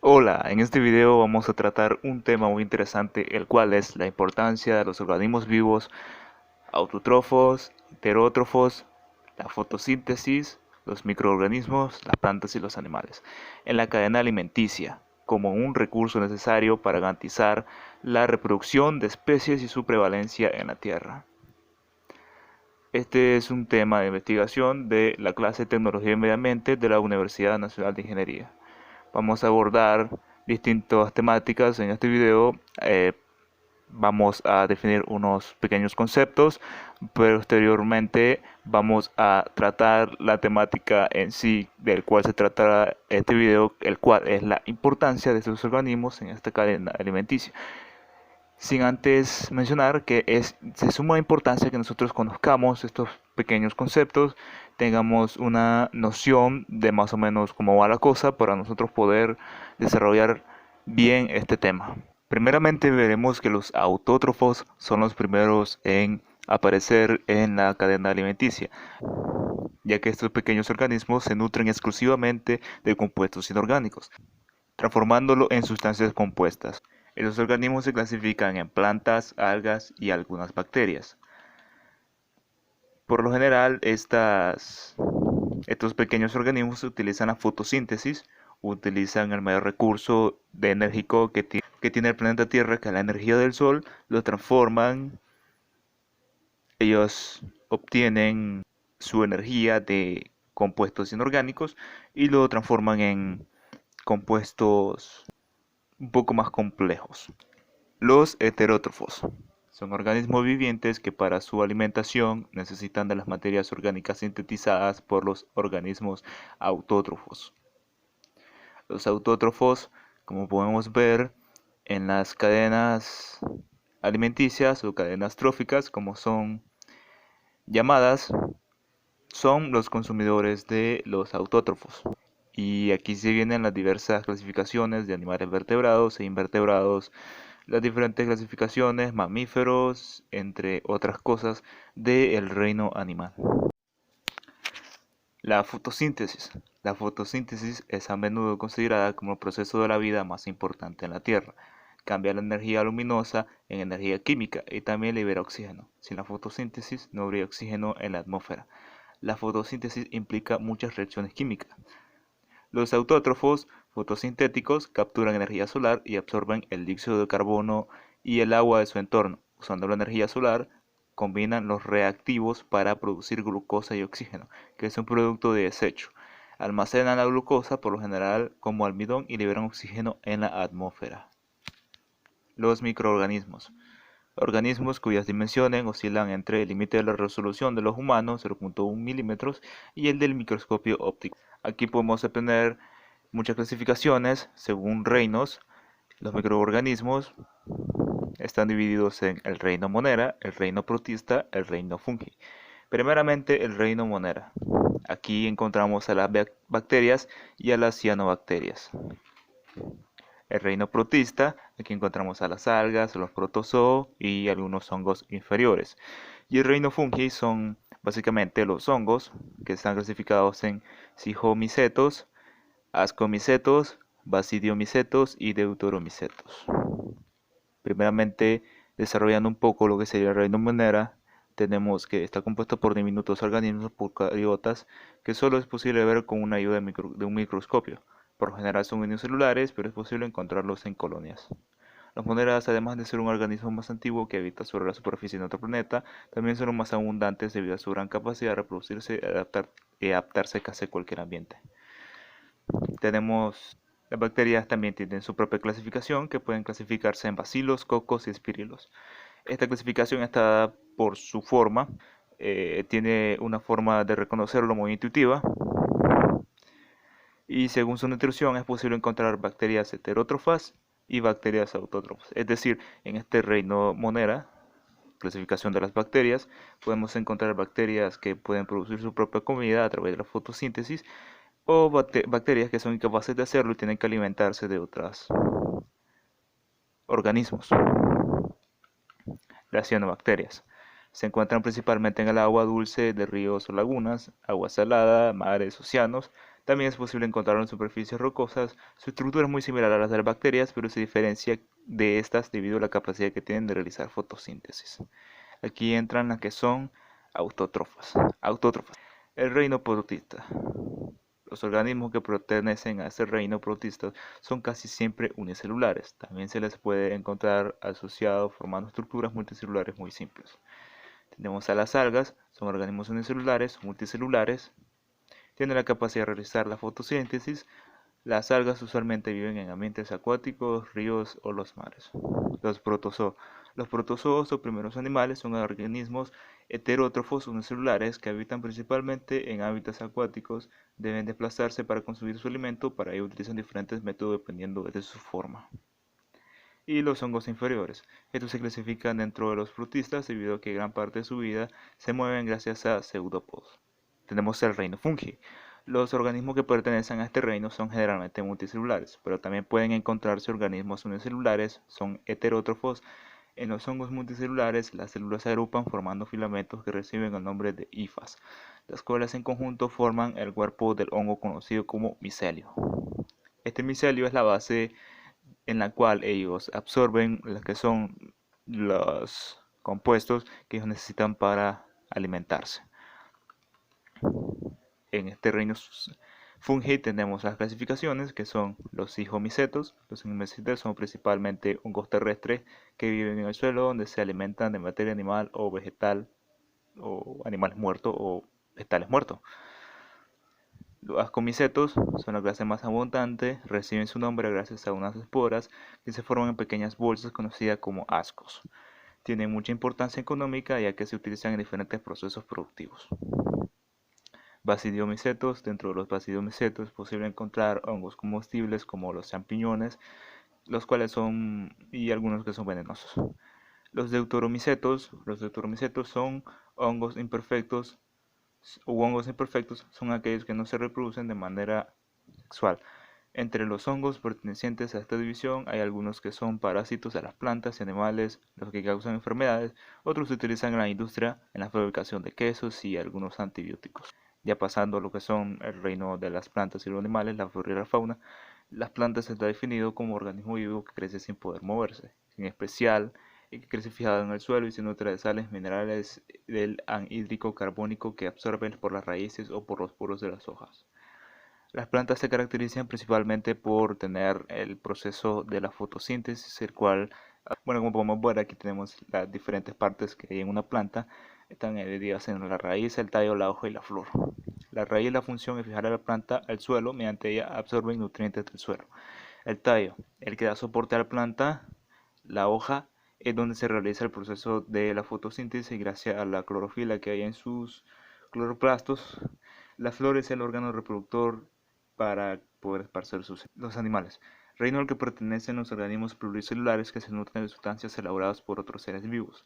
Hola, en este video vamos a tratar un tema muy interesante, el cual es la importancia de los organismos vivos, autótrofos, heterótrofos, la fotosíntesis, los microorganismos, las plantas y los animales, en la cadena alimenticia, como un recurso necesario para garantizar la reproducción de especies y su prevalencia en la Tierra. Este es un tema de investigación de la clase de Tecnología y Medio Ambiente de la Universidad Nacional de Ingeniería. Vamos a abordar distintas temáticas en este video. Vamos a definir unos pequeños conceptos. Posteriormente vamos a tratar la temática en sí del cual se tratará este video, el cual es la importancia de estos organismos en esta cadena alimenticia. Sin antes mencionar que es de suma importancia que nosotros conozcamos estos pequeños conceptos, tengamos una noción de más o menos cómo va la cosa para nosotros poder desarrollar bien este tema. Primeramente veremos que los autótrofos son los primeros en aparecer en la cadena alimenticia, ya que estos pequeños organismos se nutren exclusivamente de compuestos inorgánicos, transformándolo en sustancias compuestas. Estos organismos se clasifican en plantas, algas y algunas bacterias. Por lo general, estos pequeños organismos utilizan la fotosíntesis, utilizan el mayor recurso de enérgico que tiene el planeta Tierra, que es la energía del Sol, lo transforman, ellos obtienen su energía de compuestos inorgánicos y lo transforman en compuestos un poco más complejos. Los heterótrofos son organismos vivientes que para su alimentación necesitan de las materias orgánicas sintetizadas por los organismos autótrofos. Los autótrofos, como podemos ver en las cadenas alimenticias o cadenas tróficas, como son llamadas, son los consumidores de los autótrofos. Y aquí se vienen las diversas clasificaciones de animales vertebrados e invertebrados, las diferentes clasificaciones, mamíferos, entre otras cosas, del reino animal. La fotosíntesis. La fotosíntesis es a menudo considerada como el proceso de la vida más importante en la Tierra. Cambia la energía luminosa en energía química y también libera oxígeno. Sin la fotosíntesis no habría oxígeno en la atmósfera. La fotosíntesis implica muchas reacciones químicas. Los autótrofos fotosintéticos capturan energía solar y absorben el dióxido de carbono y el agua de su entorno. Usando la energía solar, combinan los reactivos para producir glucosa y oxígeno, que es un producto de desecho. Almacenan la glucosa, por lo general, como almidón y liberan oxígeno en la atmósfera. Los microorganismos. Organismos cuyas dimensiones oscilan entre el límite de la resolución de los humanos, 0.1 milímetros, y el del microscopio óptico. Aquí podemos obtener muchas clasificaciones según reinos. Los microorganismos están divididos en el reino Monera, el reino Protista, el reino Fungi. Primeramente el reino Monera. Aquí encontramos a las bacterias y a las cianobacterias. El reino protista, aquí encontramos a las algas, los protozoos y algunos hongos inferiores. Y el reino fungi son básicamente los hongos que están clasificados en cijomicetos, ascomicetos, basidiomicetos y deuteromicetos. Primeramente, desarrollando un poco lo que sería el reino Monera, tenemos que está compuesto por diminutos organismos procariotas que solo es posible ver con una ayuda de un microscopio. Por lo general son unicelulares, pero es posible encontrarlos en colonias. Las monedas, además de ser un organismo más antiguo que habita sobre la superficie de otro planeta, también son los más abundantes debido a su gran capacidad de reproducirse y adaptarse a casi cualquier ambiente. Las bacterias también tienen su propia clasificación, que pueden clasificarse en bacilos, cocos y espirilos. Esta clasificación está dada por su forma, tiene una forma de reconocerlo muy intuitiva, y según su nutrición es posible encontrar bacterias heterótrofas y bacterias autótrofas. Es decir, en este reino Monera, clasificación de las bacterias, podemos encontrar bacterias que pueden producir su propia comida a través de la fotosíntesis o bacterias que son incapaces de hacerlo y tienen que alimentarse de otros organismos. Las cianobacterias se encuentran principalmente en el agua dulce de ríos o lagunas, agua salada, mares, océanos. También es posible encontrarlo en superficies rocosas. Su estructura es muy similar a las de las bacterias, pero se diferencia de estas debido a la capacidad que tienen de realizar fotosíntesis. Aquí entran las que son autótrofas. El reino protista. Los organismos que pertenecen a este reino protista son casi siempre unicelulares. También se les puede encontrar asociados formando estructuras multicelulares muy simples. Tenemos a las algas, son organismos unicelulares o multicelulares. Tienen la capacidad de realizar la fotosíntesis. Las algas usualmente viven en ambientes acuáticos, ríos o los mares. Los protozoos. Los protozoos o primeros animales son organismos heterótrofos unicelulares que habitan principalmente en hábitats acuáticos. Deben desplazarse para consumir su alimento, para ello utilizan diferentes métodos dependiendo de su forma. Y los hongos inferiores. Estos se clasifican dentro de los protistas debido a que gran parte de su vida se mueven gracias a pseudópodos. Tenemos el reino fungi. Los organismos que pertenecen a este reino son generalmente multicelulares, pero también pueden encontrarse organismos unicelulares, son heterótrofos. En los hongos multicelulares, las células se agrupan formando filamentos que reciben el nombre de hifas, las cuales en conjunto forman el cuerpo del hongo conocido como micelio. Este micelio es la base en la cual ellos absorben lo que son los compuestos que ellos necesitan para alimentarse. En este reino fungi tenemos las clasificaciones que son los higomicetos. Los higomicetos son principalmente hongos terrestres que viven en el suelo donde se alimentan de materia animal o vegetal o animales muertos o vegetales muertos. Los ascomicetos son la clase más abundante, reciben su nombre gracias a unas esporas que se forman en pequeñas bolsas conocidas como ascos. Tienen mucha importancia económica ya que se utilizan en diferentes procesos productivos. Basidiomicetos. Dentro de los basidiomicetos es posible encontrar hongos comestibles como los champiñones, los cuales son y algunos que son venenosos. Los deuteromicetos son hongos imperfectos son aquellos que no se reproducen de manera sexual. Entre los hongos pertenecientes a esta división hay algunos que son parásitos de las plantas y animales, los que causan enfermedades, otros se utilizan en la industria en la fabricación de quesos y algunos antibióticos. Ya pasando a lo que son el reino de las plantas y los animales, la flora y la fauna, las plantas está definido como organismo vivo que crece sin poder moverse, en especial y que crece fijado en el suelo y se nutre de sales minerales del anhídrico carbónico que absorben por las raíces o por los poros de las hojas. Las plantas se caracterizan principalmente por tener el proceso de la fotosíntesis, el cual, bueno, como podemos ver aquí tenemos las diferentes partes que hay en una planta, están divididas en la raíz, el tallo, la hoja y la flor. La raíz, la función es fijar a la planta al suelo, mediante ella absorben nutrientes del suelo. El tallo, el que da soporte a la planta, la hoja es donde se realiza el proceso de la fotosíntesis gracias a la clorofila que hay en sus cloroplastos. La flor es el órgano reproductor para poder esparcer los animales. Reino al que pertenecen los organismos pluricelulares que se nutren de sustancias elaboradas por otros seres vivos,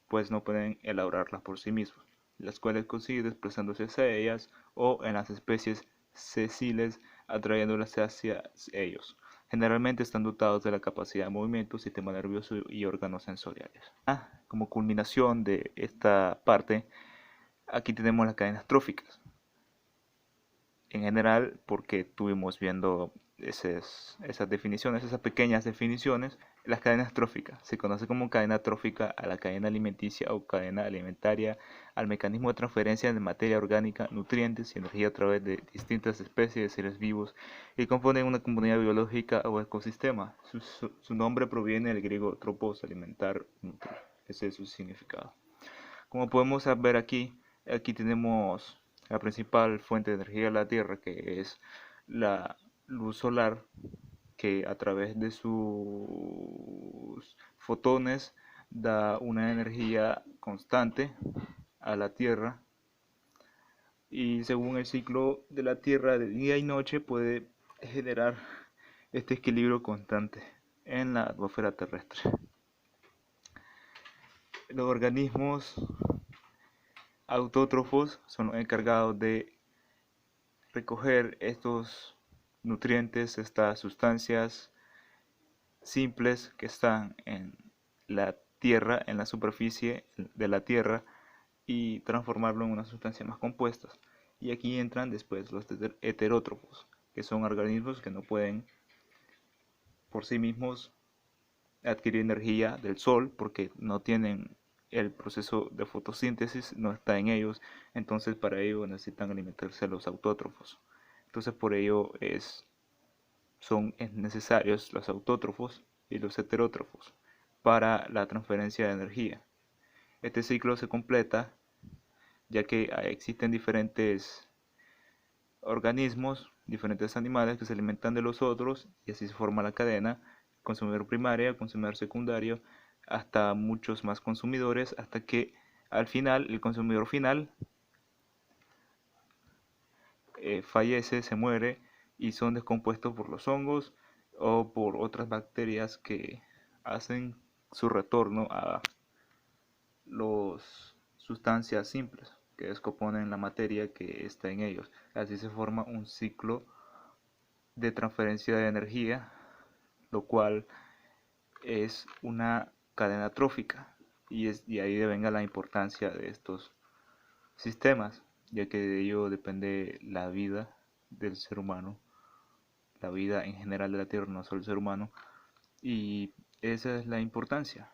pues no pueden elaborarlas por sí mismos, las cuales consiguen desplazándose hacia ellas o en las especies sesiles atrayéndolas hacia ellos. Generalmente están dotados de la capacidad de movimiento, sistema nervioso y órganos sensoriales. Como culminación de esta parte, aquí tenemos las cadenas tróficas. En general, porque estuvimos viendo esas definiciones, esas pequeñas definiciones, las cadenas tróficas. Se conoce como cadena trófica a la cadena alimenticia o cadena alimentaria, al mecanismo de transferencia de materia orgánica, nutrientes y energía a través de distintas especies de seres vivos que componen una comunidad biológica o ecosistema. Su nombre proviene del griego tropos, alimentar, nutrir. Ese es su significado. Como podemos ver aquí tenemos la principal fuente de energía de la Tierra, que es la luz solar, que a través de sus fotones da una energía constante a la Tierra, y según el ciclo de la Tierra de día y noche puede generar este equilibrio constante en la atmósfera terrestre. Los organismos autótrofos son los encargados de recoger estos nutrientes, estas sustancias simples que están en la tierra, en la superficie de la tierra, y transformarlo en una sustancia más compuestas. Y aquí entran después los heterótrofos, que son organismos que no pueden por sí mismos adquirir energía del sol porque no tienen el proceso de fotosíntesis, no está en ellos, entonces para ello necesitan alimentarse los autótrofos. Entonces por ello son necesarios los autótrofos y los heterótrofos para la transferencia de energía. Este ciclo se completa ya que existen diferentes organismos, diferentes animales que se alimentan de los otros y así se forma la cadena, consumidor primario, consumidor secundario, hasta muchos más consumidores, hasta que al final el consumidor final fallece, se muere y son descompuestos por los hongos o por otras bacterias que hacen su retorno a las sustancias simples que descomponen la materia que está en ellos. Así se forma un ciclo de transferencia de energía, lo cual es una cadena trófica y ahí venga la importancia de estos sistemas, ya que de ello depende la vida del ser humano, la vida en general de la Tierra, no solo el ser humano, y esa es la importancia.